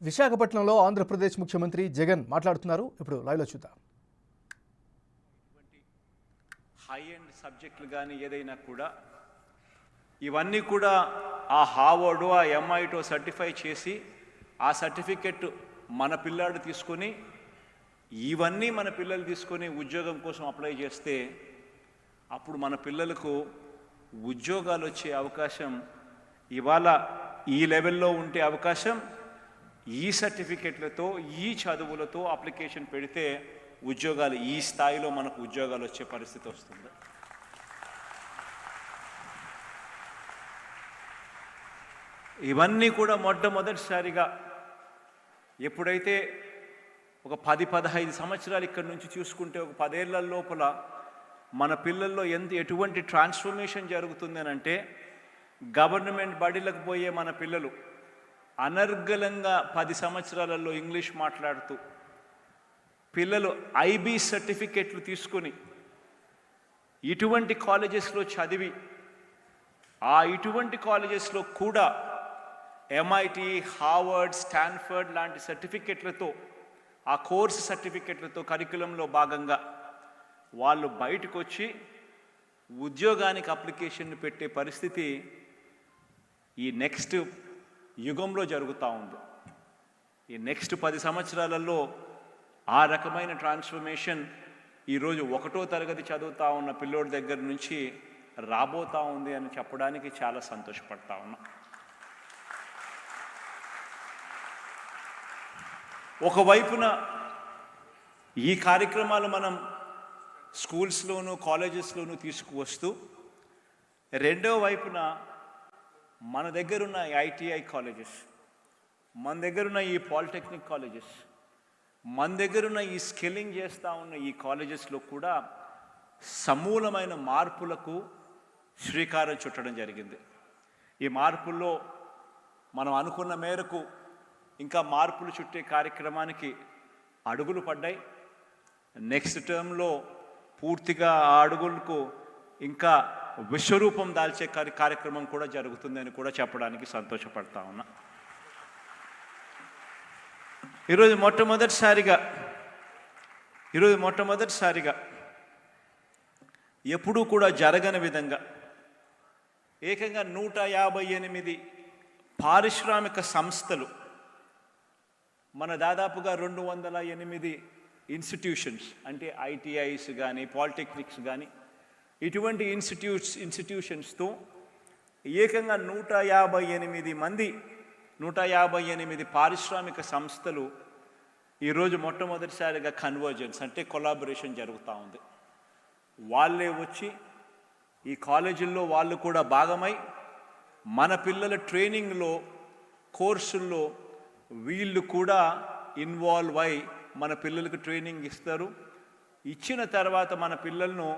విశాఖపట్నంలో ఆంధ్రప్రదేశ్ ముఖ్యమంత్రి జగన్ మాట్లాడుతున్నారు. ఇప్పుడు లైవ్లో చూద్దాం. హై ఎండ్ సబ్జెక్టులు కానీ ఏదైనా కూడా ఇవన్నీ కూడా ఆ హార్వర్డ్ ఆ ఎంఐటో సర్టిఫై చేసి ఆ సర్టిఫికెట్ మన పిల్లాడు తీసుకొని ఇవన్నీ మన పిల్లలు తీసుకొని ఉద్యోగం కోసం అప్లై చేస్తే అప్పుడు మన పిల్లలకు ఉద్యోగాలు వచ్చే అవకాశం ఇవాళ ఈ లెవెల్లో ఉంటే అవకాశం ఈ సర్టిఫికెట్లతో ఈ చదువులతో అప్లికేషన్ పెడితే ఉద్యోగాలు ఈ స్థాయిలో మనకు ఉద్యోగాలు వచ్చే పరిస్థితి వస్తుంది. ఇవన్నీ కూడా మొట్టమొదటిసారిగా ఎప్పుడైతే ఒక 10-15 సంవత్సరాలు ఇక్కడ నుంచి చూసుకుంటే ఒక 10 ఏళ్ల లోపల మన పిల్లల్లో ఎటువంటి ట్రాన్స్ఫర్మేషన్ జరుగుతుంది అని అంటే గవర్నమెంట్ బడిలకు పోయే మన పిల్లలు అనర్గళంగా 10 సంవత్సరాలలో ఇంగ్లీష్ మాట్లాడుతూ పిల్లలు ఐబీ సర్టిఫికెట్లు తీసుకొని ఇటువంటి కాలేజెస్లో చదివి ఇటువంటి కాలేజెస్లో కూడా ఎంఐటి హార్వర్డ్ స్టాన్ఫర్డ్ లాంటి సర్టిఫికెట్లతో ఆ కోర్సు సర్టిఫికెట్లతో కరికులంలో భాగంగా వాళ్ళు బయటకు వచ్చి ఉద్యోగానికి అప్లికేషన్ పెట్టే పరిస్థితి ఈ నెక్స్ట్ యుగంలో జరుగుతూ ఉంది. ఈ నెక్స్ట్ 10 సంవత్సరాలలో ఆ రకమైన ట్రాన్స్ఫర్మేషన్ ఈరోజు 1వ తరగతి చదువుతూ ఉన్న పిల్లోడి దగ్గర నుంచి రాబోతూ ఉంది అని చెప్పడానికి చాలా సంతోషపడతా ఉన్నా. ఒకవైపున ఈ కార్యక్రమాలు మనం స్కూల్స్లోనూ కాలేజెస్లోనూ తీసుకువస్తూ రెండో వైపున మన దగ్గరున్న ఐటీఐ కాలేజెస్, మన దగ్గరున్న ఈ పాలిటెక్నిక్ కాలేజెస్, మన దగ్గరున్న ఈ స్కిల్లింగ్ చేస్తూ ఉన్న ఈ కాలేజెస్లో కూడా సమూలమైన మార్పులకు శ్రీకారం చుట్టడం జరిగింది. ఈ మార్పుల్లో మనం అనుకున్న మేరకు ఇంకా మార్పులు చుట్టే కార్యక్రమానికి అడుగులు పడ్డాయి. నెక్స్ట్ టర్మ్లో పూర్తిగా ఆ అడుగులకు ఇంకా విశ్వరూపం దాల్చే కార్యక్రమం కూడా జరుగుతుందని కూడా చెప్పడానికి సంతోషపడతా ఉన్నా. ఈరోజు మొట్టమొదటిసారిగా ఎప్పుడూ కూడా జరగని విధంగా ఏకంగా 158 పారిశ్రామిక సంస్థలు మన దాదాపుగా 208 ఇన్స్టిట్యూషన్స్ అంటే ఐటీఐస్ కానీ పాలిటెక్నిక్స్ కానీ ఇటువంటి ఇన్స్టిట్యూషన్స్తో ఏకంగా 158 పారిశ్రామిక సంస్థలు ఈరోజు మొట్టమొదటిసారిగా కన్వర్జెన్స్ అంటే కొలాబరేషన్ జరుగుతూ ఉంది. వాళ్ళే వచ్చి ఈ కాలేజీల్లో వాళ్ళు కూడా భాగమై మన పిల్లల ట్రైనింగ్లో కోర్సుల్లో వీళ్ళు కూడా ఇన్వాల్వ్ అయి మన పిల్లలకు ట్రైనింగ్ ఇస్తారు. ఇచ్చిన తర్వాత మన పిల్లలను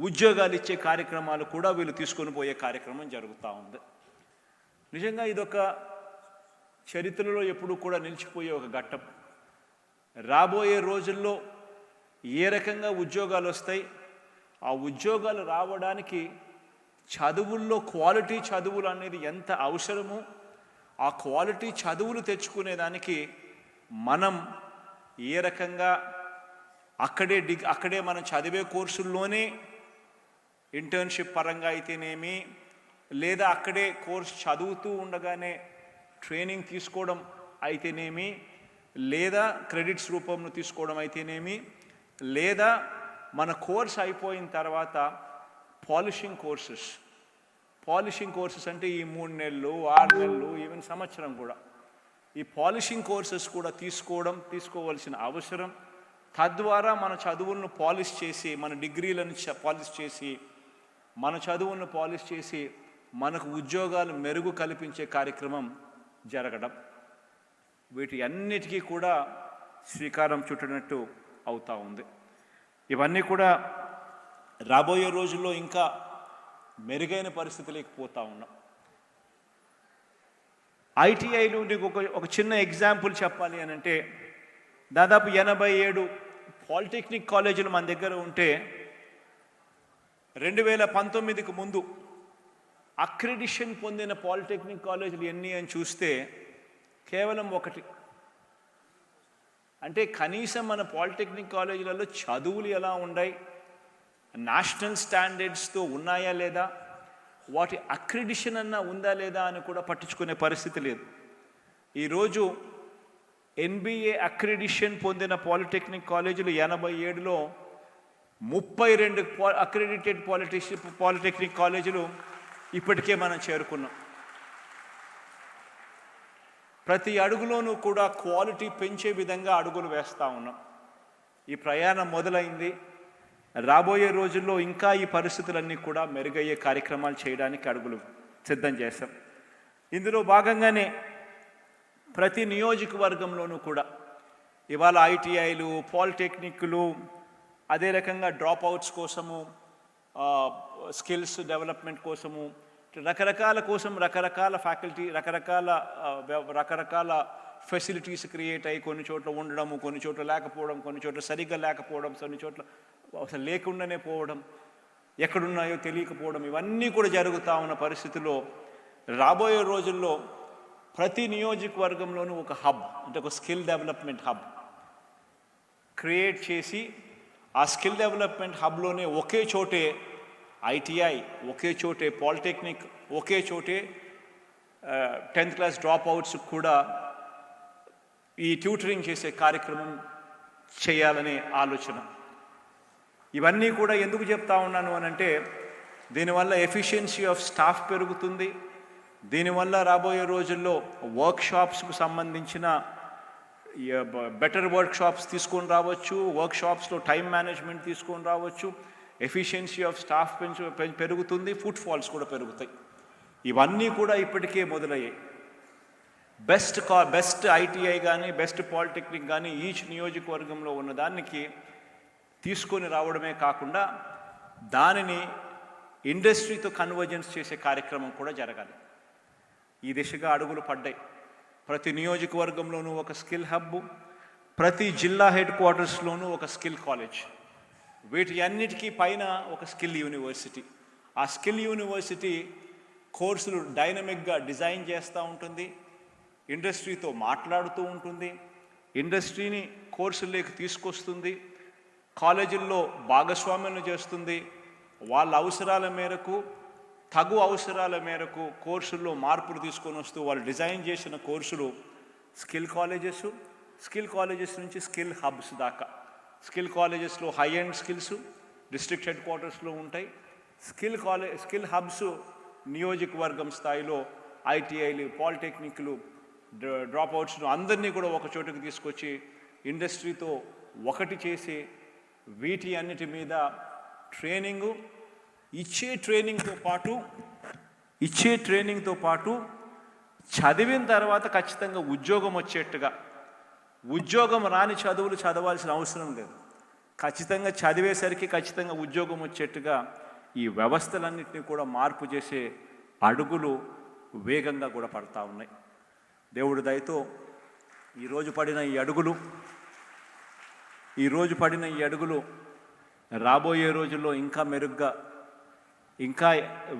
ఉద్యోగాలు ఇచ్చే కార్యక్రమాలు కూడా వీళ్ళు తీసుకొని పోయే కార్యక్రమం జరుగుతూ ఉంది. నిజంగా ఇదొక చరిత్రలో ఎప్పుడూ కూడా నిలిచిపోయే ఒక ఘట్టం. రాబోయే రోజుల్లో ఏ రకంగా ఉద్యోగాలు వస్తాయి, ఆ ఉద్యోగాలు రావడానికి చదువుల్లో క్వాలిటీ చదువులు అనేది ఎంత అవసరమో ఆ క్వాలిటీ చదువులు తెచ్చుకునేదానికి మనం ఏ రకంగా అక్కడే మనం చదివే కోర్సుల్లోనే ఇంటర్న్షిప్ పరంగా అయితేనేమి లేదా అక్కడే కోర్సు చదువుతూ ఉండగానే ట్రైనింగ్ తీసుకోవడం అయితేనేమి లేదా క్రెడిట్స్ రూపంలో తీసుకోవడం అయితేనేమి లేదా మన కోర్స్ అయిపోయిన తర్వాత పాలిషింగ్ కోర్సెస్ అంటే ఈ 3 నెలలు 6 నెలలు ఈవెన్ సంవత్సరం కూడా ఈ పాలిషింగ్ కోర్సెస్ కూడా తీసుకోవాల్సిన అవసరం. తద్వారా మన చదువులను పాలిష్ చేసి మన డిగ్రీలను పాలిష్ చేసి మన చదువులను పాలిష్ చేసి మనకు ఉద్యోగాలు మెరుగు కల్పించే కార్యక్రమం జరగడం, వీటి అన్నిటికీ కూడా శ్రీకారం చుట్టినట్టు అవుతూ ఉంది. ఇవన్నీ కూడా రాబోయే రోజుల్లో ఇంకా మెరుగైన పరిస్థితులకు పోతూ ఉన్నాం. ఐటీఐలో ఒక చిన్న ఎగ్జాంపుల్ చెప్పాలి అని అంటే దాదాపు 87 పాలిటెక్నిక్ కాలేజీలు మన దగ్గర ఉంటే 2019కు ముందు అక్రిడిషన్ పొందిన పాలిటెక్నిక్ కాలేజీలు ఎన్ని అని చూస్తే కేవలం ఒకటి అంటే కనీసం మన పాలిటెక్నిక్ కాలేజీలలో చదువులు ఎలా ఉన్నాయి, నేషనల్ స్టాండర్డ్స్తో ఉన్నాయా లేదా, వాటి అక్రిడిషన్ అన్నా ఉందా లేదా అని కూడా పట్టించుకునే పరిస్థితి లేదు. ఈరోజు NBA అక్రిడిషన్ పొందిన పాలిటెక్నిక్ కాలేజీలు 87లో 32 అక్రిడిటెడ్ పాలిటెక్నిక్ కాలేజీలు ఇప్పటికే మనం చేరుకున్నాం. ప్రతి అడుగులోనూ కూడా క్వాలిటీ పెంచే విధంగా అడుగులు వేస్తూ ఉన్నాం. ఈ ప్రయాణం మొదలైంది. రాబోయే రోజుల్లో ఇంకా ఈ పరిస్థితులన్నీ కూడా మెరుగయ్యే కార్యక్రమాలు చేయడానికి అడుగులు సిద్ధం చేస్తాం. ఇందులో భాగంగానే ప్రతి నియోజకవర్గంలోనూ కూడా ఇవాళ ఐటీఐలు, పాలిటెక్నిక్లు, అదే రకంగా డ్రాప్ అవుట్స్ కోసము, స్కిల్స్ డెవలప్మెంట్ కోసము, రకరకాల ఫ్యాకల్టీ, రకరకాల ఫెసిలిటీస్ క్రియేట్ అయ్యి కొన్ని చోట్ల ఉండడము, కొన్ని చోట్ల లేకపోవడం, కొన్ని చోట్ల సరిగ్గా లేకపోవడం, కొన్ని చోట్ల అసలు లేకుండానే పోవడం, ఎక్కడున్నాయో తెలియకపోవడం, ఇవన్నీ కూడా జరుగుతూ ఉన్న పరిస్థితుల్లో రాబోయే రోజుల్లో ప్రతి నియోజకవర్గంలోనూ ఒక హబ్, అంటే ఒక స్కిల్ డెవలప్మెంట్ హబ్ క్రియేట్ చేసి ఆ స్కిల్ డెవలప్మెంట్ హబ్లోనే ఒకే చోటే ఐటీఐ, ఒకే చోటే పాలిటెక్నిక్, ఒకే చోటే 10th క్లాస్ డ్రాప్ అవుట్స్ కూడా ఈ ట్యూటరింగ్ చేసే కార్యక్రమం చేయాలనే ఆలోచన. ఇవన్నీ కూడా ఎందుకు చెప్తా ఉన్నాను అనంటే, దీనివల్ల ఎఫిషియన్సీ ఆఫ్ స్టాఫ్ పెరుగుతుంది. దీనివల్ల రాబోయే రోజుల్లో వర్క్షాప్స్కు సంబంధించిన బెటర్ వర్క్షాప్స్ తీసుకొని రావచ్చు, వర్క్షాప్స్లో టైం మేనేజ్మెంట్ తీసుకొని రావచ్చు, ఎఫిషియన్సీ ఆఫ్ స్టాఫ్ పెరుగుతుంది, ఫుట్ ఫాల్స్ కూడా పెరుగుతాయి. ఇవన్నీ కూడా ఇప్పటికే మొదలయ్యాయి. బెస్ట్ ఐటీఐ కానీ, బెస్ట్ పాలిటెక్నిక్ కానీ ఈచ్ నియోజకవర్గంలో ఉన్న దానికి తీసుకొని రావడమే కాకుండా దానిని ఇండస్ట్రీతో కన్వర్జెన్స్ చేసే కార్యక్రమం కూడా జరగాలి. ఈ దిశగా అడుగులు పడ్డాయి. ప్రతి నియోజకవర్గంలోనూ ఒక స్కిల్ హబ్, ప్రతి జిల్లా హెడ్ క్వార్టర్స్లోనూ ఒక స్కిల్ కాలేజ్, వీటి అన్నిటికీ పైన ఒక స్కిల్ యూనివర్సిటీ. ఆ స్కిల్ యూనివర్సిటీ కోర్సులు డైనమిక్గా డిజైన్ చేస్తూ ఉంటుంది, ఇండస్ట్రీతో మాట్లాడుతూ ఉంటుంది, ఇండస్ట్రీని కోర్సుల్లోకి తీసుకొస్తుంది, కాలేజీల్లో భాగస్వామ్యం చేస్తుంది. వాళ్ళ అవసరాల మేరకు, తగు అవసరాల మేరకు కోర్సుల్లో మార్పులు తీసుకొని వస్తూ వాళ్ళు డిజైన్ చేసిన కోర్సులు స్కిల్ కాలేజెస్ నుంచి స్కిల్ హబ్స్ దాకా. స్కిల్ కాలేజెస్లో high end skills district head క్వార్టర్స్లో ఉంటాయి. స్కిల్ హబ్స్ నియోజకవర్గం స్థాయిలో ఐటీఐలు, పాలిటెక్నిక్లు, డ్రాప్ అవుట్స్ను అందరినీ కూడా ఒక చోటుకు తీసుకొచ్చి ఇండస్ట్రీతో ఒకటి చేసి వీటి అన్నిటి మీద ట్రైనింగు ఇచ్చే ట్రైనింగ్తో పాటు చదివిన తర్వాత ఖచ్చితంగా ఉద్యోగం వచ్చేట్టుగా, ఉద్యోగం రాని చదువులు చదవాల్సిన అవసరం లేదు, ఖచ్చితంగా చదివేసరికి ఖచ్చితంగా ఉద్యోగం వచ్చేట్టుగా ఈ వ్యవస్థలన్నింటినీ కూడా మార్పు చేసే అడుగులు వేగంగా కూడా పడతా ఉన్నాయి. దేవుడి దయతో ఈరోజు పడిన ఈ అడుగులు రాబోయే రోజుల్లో ఇంకా మెరుగ్గా, ఇంకా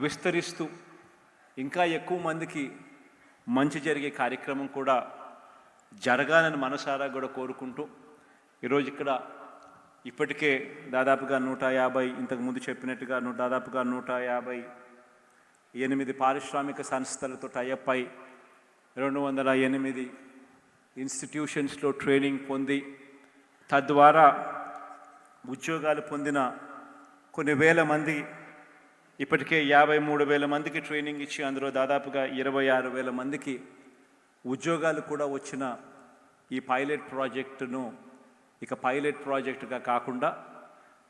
విస్తరిస్తూ, ఇంకా ఎక్కువ మందికి మంచి జరిగే కార్యక్రమం కూడా జరగాలని మనసారా కూడా కోరుకుంటూ, ఈరోజు ఇక్కడ ఇప్పటికే దాదాపుగా 150, ఇంతకుముందు చెప్పినట్టుగా దాదాపుగా 158 పారిశ్రామిక సంస్థలతో టైఅప్ అయి 208 ఇన్స్టిట్యూషన్స్లో ట్రైనింగ్ పొంది తద్వారా ఉద్యోగాలు పొందిన కొన్ని వేల మంది, ఇప్పటికే 53,000 మందికి ట్రైనింగ్ ఇచ్చి అందులో దాదాపుగా 26,000 మందికి ఉద్యోగాలు కూడా వచ్చిన ఈ పైలట్ ప్రాజెక్టును ఇక పైలట్ ప్రాజెక్టుగా కాకుండా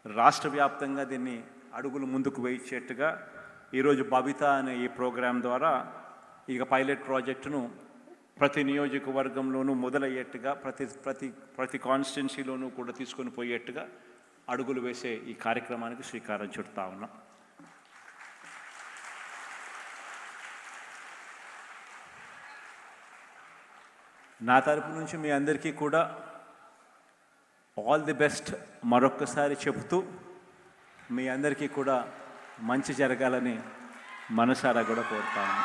రాష్ట్ర వ్యాప్తంగా దీన్ని అడుగులు ముందుకు వేయించేట్టుగా ఈరోజు భవిత అనే ఈ ప్రోగ్రాం ద్వారా ఇక పైలట్ ప్రాజెక్టును ప్రతి నియోజకవర్గంలోనూ మొదలయ్యేట్టుగా, ప్రతి కాన్స్టిట్యున్సీలోనూ కూడా తీసుకొని పోయేట్టుగా అడుగులు వేసే ఈ కార్యక్రమానికి శ్రీకారం చుడతా ఉన్నాం. నా తరపు నుంచి మీ అందరికీ కూడా ఆల్ ది బెస్ట్ మరొక్కసారి చెబుతూ, మీ అందరికీ కూడా మంచి జరగాలని మనసారా కూడా కోరుతాను.